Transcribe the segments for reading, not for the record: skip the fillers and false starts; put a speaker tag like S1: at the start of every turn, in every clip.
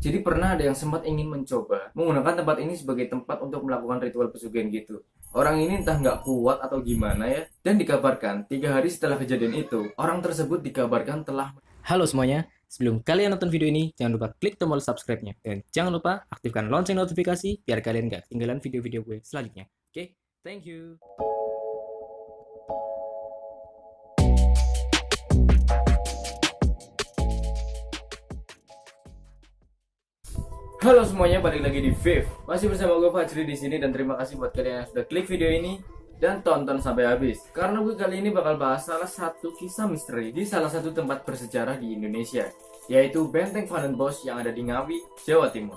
S1: Jadi pernah ada yang sempat ingin mencoba menggunakan tempat ini sebagai tempat untuk melakukan ritual pesugihan gitu. Orang ini entah nggak kuat atau gimana ya. Dan dikabarkan 3 hari setelah kejadian itu, orang tersebut dikabarkan telah. Halo semuanya, sebelum kalian nonton video ini, jangan lupa klik tombol subscribe-nya. Dan jangan lupa aktifkan lonceng notifikasi biar kalian nggak ketinggalan video-video gue selanjutnya. Oke, thank you. Halo semuanya, balik lagi di Viv. Masih bersama gue Fajri di sini dan terima kasih buat kalian yang sudah klik video ini dan tonton sampai habis. Karena gue kali ini bakal bahas salah satu kisah misteri di salah satu tempat bersejarah di Indonesia, yaitu Benteng Vandenbosch yang ada di Ngawi, Jawa Timur.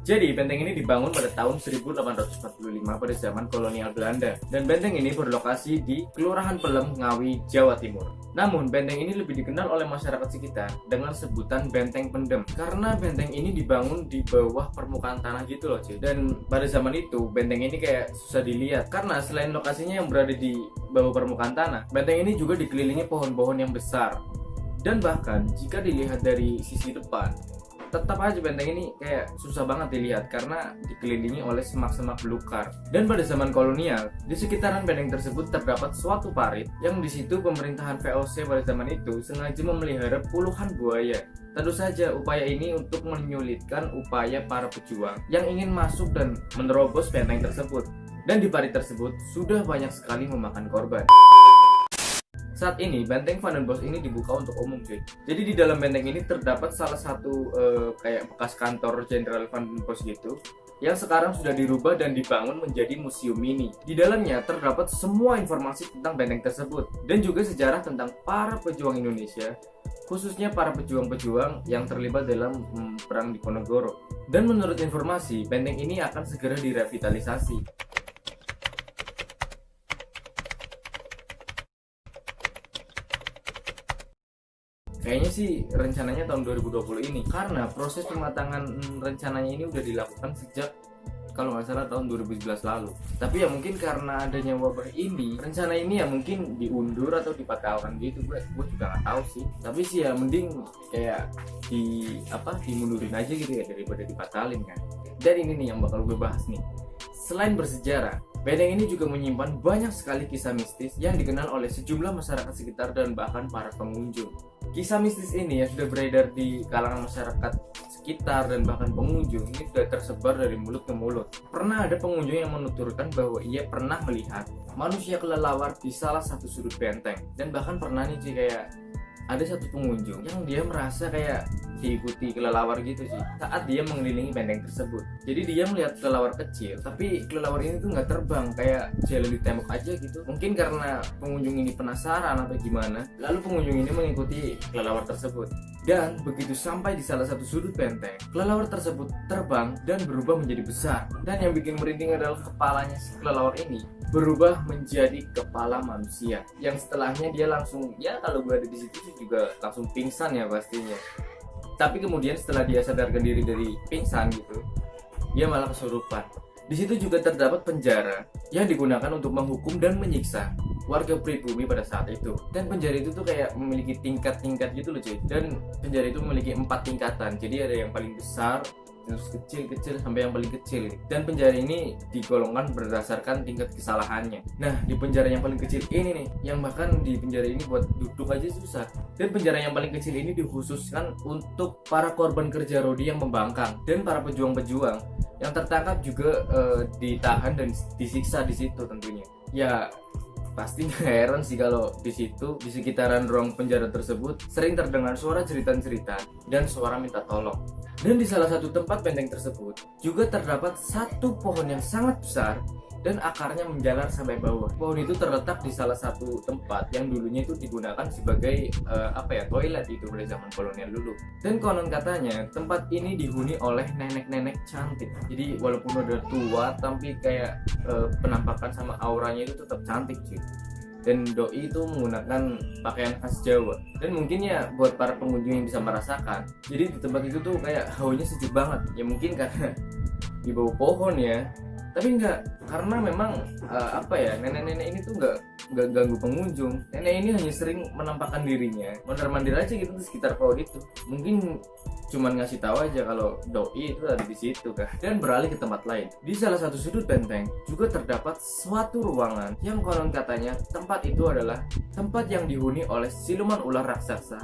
S1: Jadi, benteng ini dibangun pada tahun 1845 pada zaman kolonial Belanda. Dan benteng ini berlokasi di Kelurahan Pelem, Ngawi, Jawa Timur. Namun, benteng ini lebih dikenal oleh masyarakat sekitar dengan sebutan Benteng Pendem. Karena benteng ini dibangun di bawah permukaan tanah gitu loh, cuy. Dan pada zaman itu, benteng ini kayak susah dilihat. Karena selain lokasinya yang berada di bawah permukaan tanah, benteng ini juga dikelilingi pohon-pohon yang besar. Dan bahkan, jika dilihat dari sisi depan, tetap aja benteng ini kayak susah banget dilihat karena dikelilingi oleh semak-semak belukar. Dan pada zaman kolonial, di sekitaran benteng tersebut terdapat suatu parit yang di situ pemerintahan VOC pada zaman itu sengaja memelihara puluhan buaya. Tentu saja upaya ini untuk menyulitkan upaya para pejuang yang ingin masuk dan menerobos benteng tersebut. Dan di parit tersebut sudah banyak sekali memakan korban. Saat ini Benteng Vandenbosch ini dibuka untuk umum, cuy. Jadi di dalam benteng ini terdapat salah satu kayak bekas kantor Jenderal Vandenbosch gitu, yang sekarang sudah dirubah dan dibangun menjadi museum mini. Di dalamnya terdapat semua informasi tentang benteng tersebut dan juga sejarah tentang para pejuang Indonesia, khususnya para pejuang-pejuang yang terlibat dalam perang Diponegoro. Dan menurut informasi, benteng ini akan segera direvitalisasi. Kayaknya sih rencananya tahun 2020 ini, karena proses pematangan rencananya ini udah dilakukan sejak kalau nggak salah tahun 2011 lalu. Tapi ya mungkin karena adanya wabah ini, rencana ini ya mungkin diundur atau dibatalkan gitu. Gue juga nggak tahu sih. Tapi sih ya mending kayak dimundurin aja gitu ya daripada dibatalin kan. Dan ini nih yang bakal gue bahas nih. Selain bersejarah, benteng ini juga menyimpan banyak sekali kisah mistis yang dikenal oleh sejumlah masyarakat sekitar dan bahkan para pengunjung. Kisah mistis ini yang sudah beredar di kalangan masyarakat sekitar dan bahkan pengunjung ini sudah tersebar dari mulut ke mulut. Pernah ada pengunjung yang menuturkan bahwa ia pernah melihat manusia kelelawar di salah satu sudut benteng. Dan bahkan pernah nih sih kayak ada satu pengunjung yang dia merasa kayak diikuti kelelawar gitu sih saat dia mengelilingi benteng tersebut. Jadi dia melihat kelelawar kecil, tapi kelelawar ini tuh nggak terbang, kayak jalan di tembok aja gitu. Mungkin karena pengunjung ini penasaran atau gimana, lalu pengunjung ini mengikuti kelelawar tersebut. Dan begitu sampai di salah satu sudut benteng, kelelawar tersebut terbang dan berubah menjadi besar. Dan yang bikin merinding adalah kepalanya si kelelawar ini berubah menjadi kepala manusia, yang setelahnya dia langsung, ya kalau gue ada di situ juga langsung pingsan ya pastinya. Tapi kemudian setelah dia sadarkan diri dari pingsan gitu, dia malah kesurupan. Di situ juga terdapat penjara yang digunakan untuk menghukum dan menyiksa warga pribumi pada saat itu. Dan penjara itu tuh kayak memiliki tingkat-tingkat gitu loh cuy. Dan penjara itu memiliki 4 tingkatan. Jadi ada yang paling besar, terus kecil-kecil sampai yang paling kecil. Dan penjara ini digolongkan berdasarkan tingkat kesalahannya. Nah, di penjara yang paling kecil ini nih, yang bahkan di penjara ini buat duduk aja susah. Dan penjara yang paling kecil ini dikhususkan untuk para korban kerja rodi yang membangkang dan para pejuang-pejuang yang tertangkap juga ditahan dan disiksa di situ tentunya. Ya pasti nggak heran sih kalau di situ, di sekitaran ruang penjara tersebut sering terdengar suara cerita-cerita dan suara minta tolong. Dan di salah satu tempat benteng tersebut juga terdapat satu pohon yang sangat besar dan akarnya menjalar sampai bawah. Pohon itu terletak di salah satu tempat yang dulunya itu digunakan sebagai toilet itu pada zaman kolonial dulu. Dan konon katanya tempat ini dihuni oleh nenek-nenek cantik. Jadi walaupun udah tua tapi kayak penampakan sama auranya itu tetap cantik sih. Dan doi itu menggunakan pakaian khas Jawa. Dan mungkin ya buat para pengunjung yang bisa merasakan, jadi di tempat itu tuh kayak hawanya sejuk banget. Ya mungkin karena di bawah pohon ya. Tapi enggak, karena memang nenek-nenek ini tuh enggak ganggu pengunjung. Nenek ini hanya sering menampakkan dirinya, mondar-mandir aja gitu di sekitar pohon itu. Mungkin cuman ngasih tahu aja kalau doi itu ada di situ kan, dan beralih ke tempat lain. Di salah satu sudut benteng juga terdapat suatu ruangan yang konon katanya tempat itu adalah tempat yang dihuni oleh siluman ular raksasa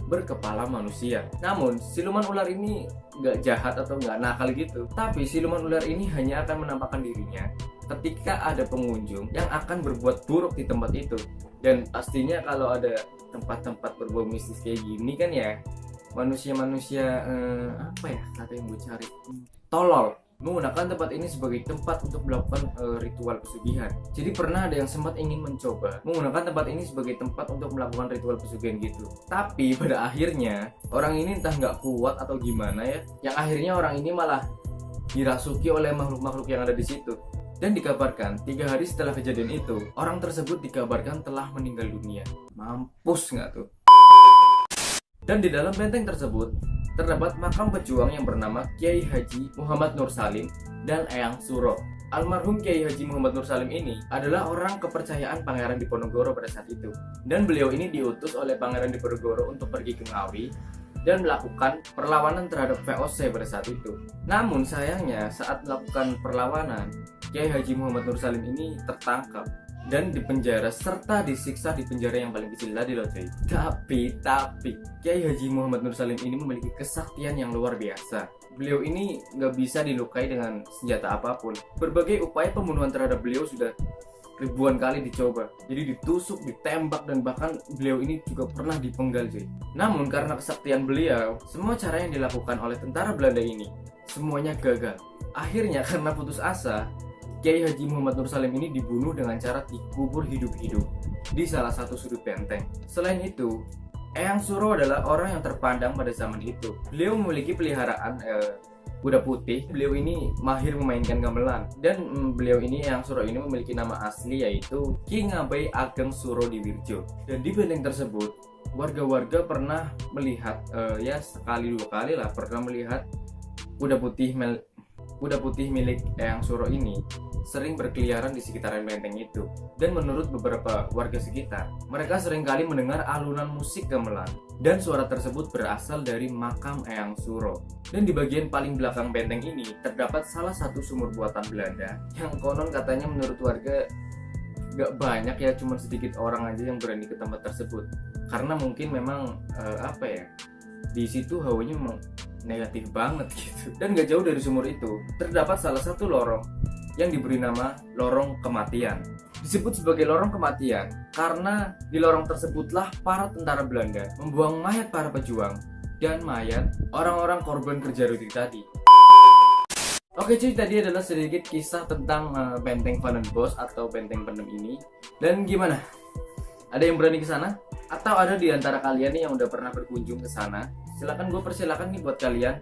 S1: berkepala manusia. Namun siluman ular ini nggak jahat atau nggak nakal gitu, tapi siluman ular ini hanya akan menampakkan dirinya ketika ada pengunjung yang akan berbuat buruk di tempat itu. Dan pastinya kalau ada tempat-tempat berbau mistis kayak gini kan ya, manusia-manusia kata yang gue cari, tolol menggunakan tempat ini sebagai tempat untuk melakukan ritual pesugihan. Jadi pernah ada yang sempat ingin mencoba menggunakan tempat ini sebagai tempat untuk melakukan ritual pesugihan gitu. Tapi pada akhirnya orang ini entah nggak kuat atau gimana ya, yang akhirnya orang ini malah dirasuki oleh makhluk-makhluk yang ada di situ. Dan dikabarkan 3 hari setelah kejadian itu, orang tersebut dikabarkan telah meninggal dunia. Mampus nggak tuh? Dan di dalam benteng tersebut terdapat makam pejuang yang bernama Kiai Haji Muhammad Nur Salim dan Eyang Suro. Almarhum Kiai Haji Muhammad Nur Salim ini adalah orang kepercayaan Pangeran Diponegoro pada saat itu. Dan beliau ini diutus oleh Pangeran Diponegoro untuk pergi ke Ngawi dan melakukan perlawanan terhadap VOC pada saat itu. Namun sayangnya saat melakukan perlawanan, Kiai Haji Muhammad Nur Salim ini tertangkap dan dipenjara serta disiksa di penjara yang paling kecil tadi loh cuy. Tapi Kiai Haji Muhammad Nur Salim ini memiliki kesaktian yang luar biasa. Beliau ini nggak bisa dilukai dengan senjata apapun. Berbagai upaya pembunuhan terhadap beliau sudah ribuan kali dicoba. Jadi ditusuk, ditembak, dan bahkan beliau ini juga pernah dipenggal cuy. Namun karena kesaktian beliau, semua cara yang dilakukan oleh tentara Belanda ini semuanya gagal. Akhirnya karena putus asa, Kiai Haji Muhammad Nur Salim ini dibunuh dengan cara dikubur hidup-hidup di salah satu sudut benteng. Selain itu, Eyang Suro adalah orang yang terpandang pada zaman itu. Beliau memiliki peliharaan kuda putih. Beliau ini mahir memainkan gamelan. Dan beliau ini, Eyang Suro ini, memiliki nama asli yaitu Ki Ngabai Ageng Suro Diwirjo. Dan di benteng tersebut, warga-warga pernah melihat ya sekali dua kali lah pernah melihat kuda putih milik Eyang Suro ini sering berkeliaran di sekitaran benteng itu. Dan menurut beberapa warga sekitar, mereka seringkali mendengar alunan musik gamelan, dan suara tersebut berasal dari makam Eyang Suro. Dan di bagian paling belakang benteng ini terdapat salah satu sumur buatan Belanda yang konon katanya menurut warga gak banyak ya, cuma sedikit orang aja yang berani ke tempat tersebut, karena mungkin memang di situ hawanya memang negatif banget gitu. Dan gak jauh dari sumur itu terdapat salah satu lorong yang diberi nama Lorong Kematian. Disebut sebagai Lorong Kematian karena di lorong tersebutlah para tentara Belanda membuang mayat para pejuang dan mayat orang-orang korban kerja roti tadi. Oke cuy, tadi adalah sedikit kisah tentang Benteng Vandenbosch atau Benteng Pendem ini. Dan gimana? Ada yang berani ke sana? Atau ada di antara kalian nih yang udah pernah berkunjung ke sana? Silakan, gue persilakan nih buat kalian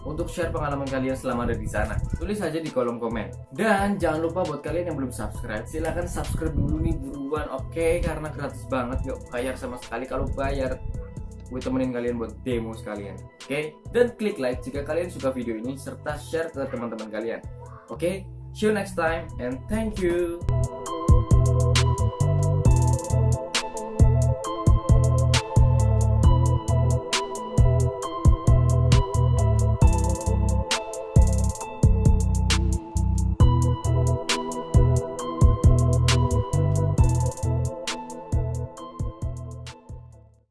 S1: untuk share pengalaman kalian selama ada di sana. Tulis aja di kolom komen. Dan jangan lupa buat kalian yang belum subscribe, silakan subscribe dulu nih buruan, oke? Karena gratis banget, gak bayar sama sekali. Kalau bayar, gue temenin kalian buat demo sekalian, oke? Dan klik like jika kalian suka video ini serta share ke teman-teman kalian. Oke? See you next time and thank you.